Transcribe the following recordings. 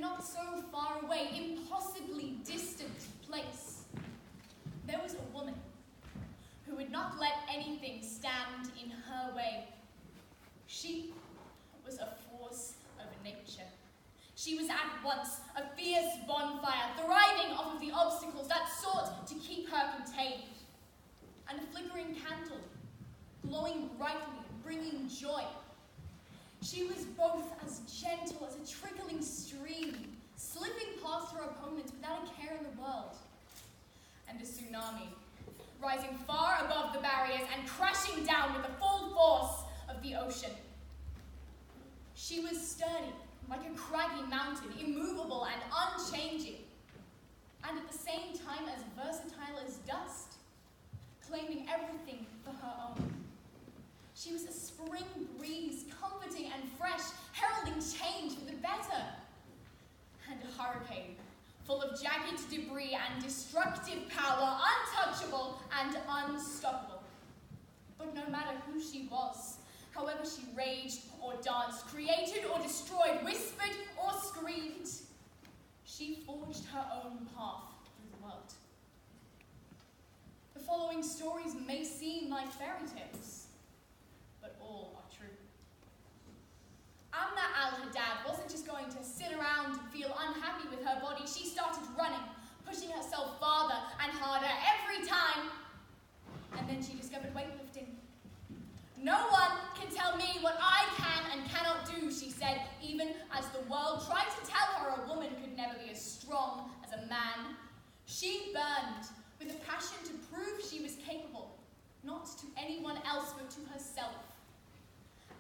not so far away, impossibly distant place, there was a woman who would not let anything stand in her way. She was a force of nature. She was at once a fierce bonfire, thriving off of the obstacles that sought to keep her contained, and a flickering candle, glowing brightly and bringing joy. She was both as gentle as a trickling stream, slipping past her opponents without a care in the world, and a tsunami, rising far above the barriers and crashing down with the full force of the ocean. She was sturdy, like a craggy mountain, immovable and unchanging, and at the same time as versatile as dust, claiming everything for her own. She was a spring breeze, comforting and fresh, heralding change for the better, and a hurricane, full of jagged debris and destructive power, untouchable and unstoppable. But no matter who she was, however she raged or danced, created or destroyed, whispered or screamed, she forged her own path through the world. The following stories may seem like fairy tales, but all are true. Amna al-Haddad wasn't just going to sit around and feel unhappy with her body. She started running, pushing herself farther and harder every time. And then she discovered weightlifting. No one can tell me what I can and cannot do, she said, even as the world tried to tell her a woman could never be as strong as a man. She burned with a passion to prove she was capable, not to anyone else but to herself.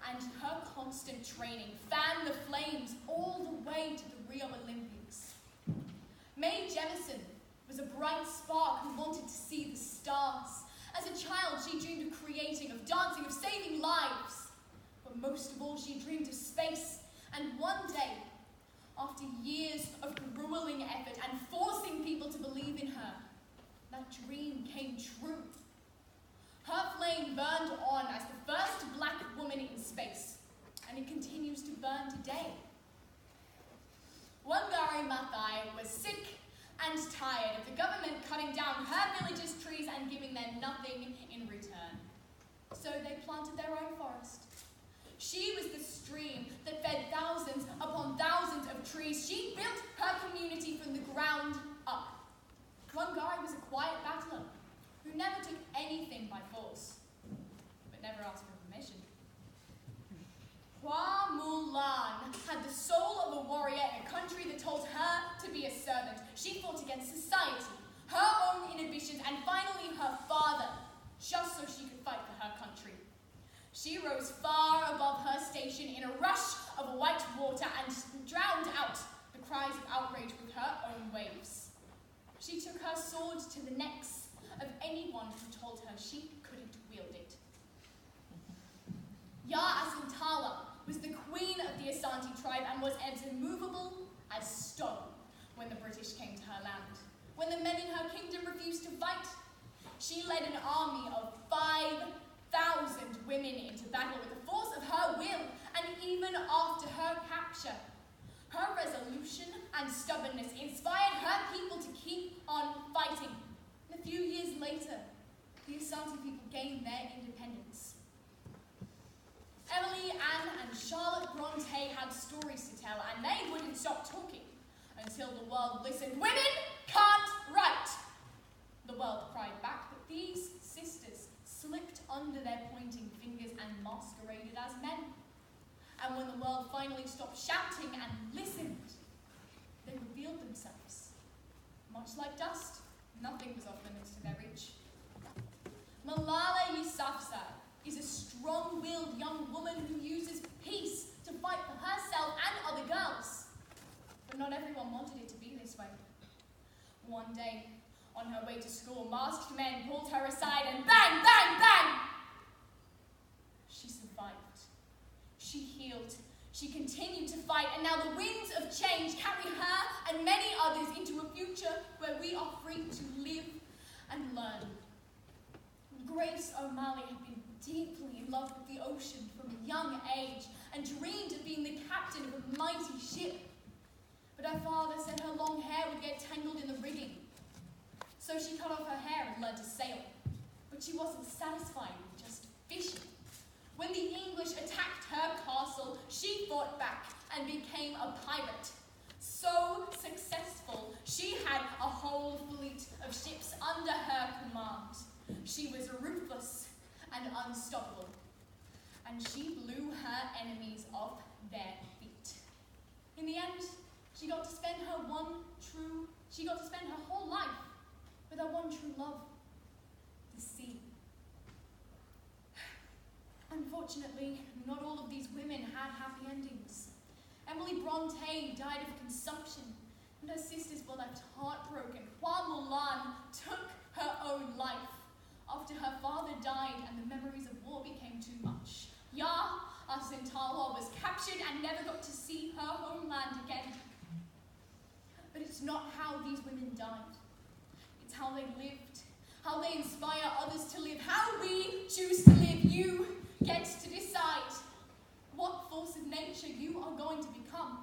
And her constant training fanned the flames all the way to the Rio Olympics. Mae Jemison was a bright spark who wanted to see the stars. As a child, she dreamed of creating, of dancing, of saving lives. But most of all, she dreamed of space. And one day, after years of grueling effort and forcing people to believe in her, that dream came true. Her flame burned on as the first black woman in space, and it continues to burn today. Wangari Maathai was sick and tired of the government cutting down her village's trees and giving them nothing in return. So they planted their own forest. She was the stream that fed thousands upon thousands of trees. She built her community from the ground up. Wangari was a quiet battler who never took anything by force, but never asked for permission. Hua Mulan had the soul of a warrior in a country that told her to be a servant. She fought against society, her own inhibitions, and finally her father, just so she could fight for her country. She rose far above her station in a rush of white water and drowned out the cries of outrage with her own waves. She took her sword to the necks of anyone who told her she couldn't wield it. Ya Asantawa was the queen of the Asante tribe and was as immovable as stone when the British came to her land. When the men in her kingdom refused to fight, she led an army of 5,000 women into battle with the force of her will, and even after her capture, her resolution and stubbornness inspired her people to keep on fighting. And a few years later, the Asante people gained their independence. Emily, Anne, and Charlotte Bronte had stories to tell, and they wouldn't stop talking until the world listened. Women can't write! The world cried back, but these sisters slipped under their pointing fingers and masqueraded as men. And when the world finally stopped shouting and listened, they revealed themselves. Much like dust, nothing was off limits to their reach. Malala Yousafzai is a strong-willed young woman who uses peace to fight for herself and other girls. But not everyone wanted it to be this way. One day, on her way to school, masked men pulled her aside and bang, bang, bang! She survived. She healed. She continued to fight, and now the winds of change carry her and many others into a future where we are free to live and learn. Grace O'Malley had been deeply in love with the ocean from a young age and dreamed of being the captain of a mighty ship. But her get tangled in the rigging. So she cut off her hair and learned to sail. But she wasn't satisfied with just fishing. When the English attacked her castle, she fought back and became a pirate. So successful, she had a whole fleet of ships under her command. She was ruthless and unstoppable, and she blew her enemies off their feet. In the end, she got to spend her whole life with her one true love, the sea. Unfortunately, not all of these women had happy endings. Emily Bronte died of consumption, and her sisters were left heartbroken, while Mulan took her own life after her father died and the memories of war became too much. Ya Asintawa was captured and never got to see her homeland again. But it's not how these women died. It's how they lived, how they inspire others to live, how we choose to live. You get to decide what force of nature you are going to become.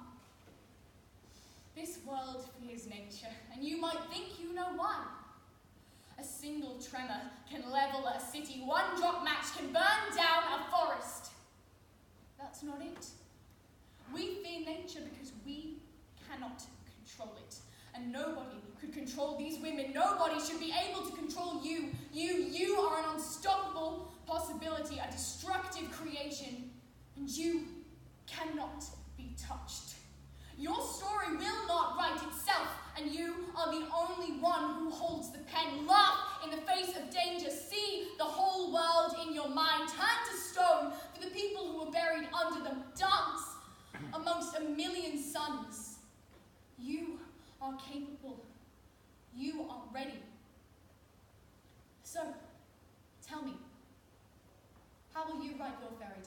This world fears nature, and you might think you know why. A single tremor can level a city. One drop match can burn down a forest. That's not it. We fear nature because we cannot control it. And nobody could control these women. Nobody should be able to control you. You are an unstoppable possibility, a destructive creation, and you cannot be touched. Your story will not write itself, and you are the only one who holds the pen. Laugh in the face of danger. See the whole world in your mind. Turn to stone for the people who are buried under them. Dance amongst a million suns. You are capable. You are ready. So, tell me, how will you write your fairy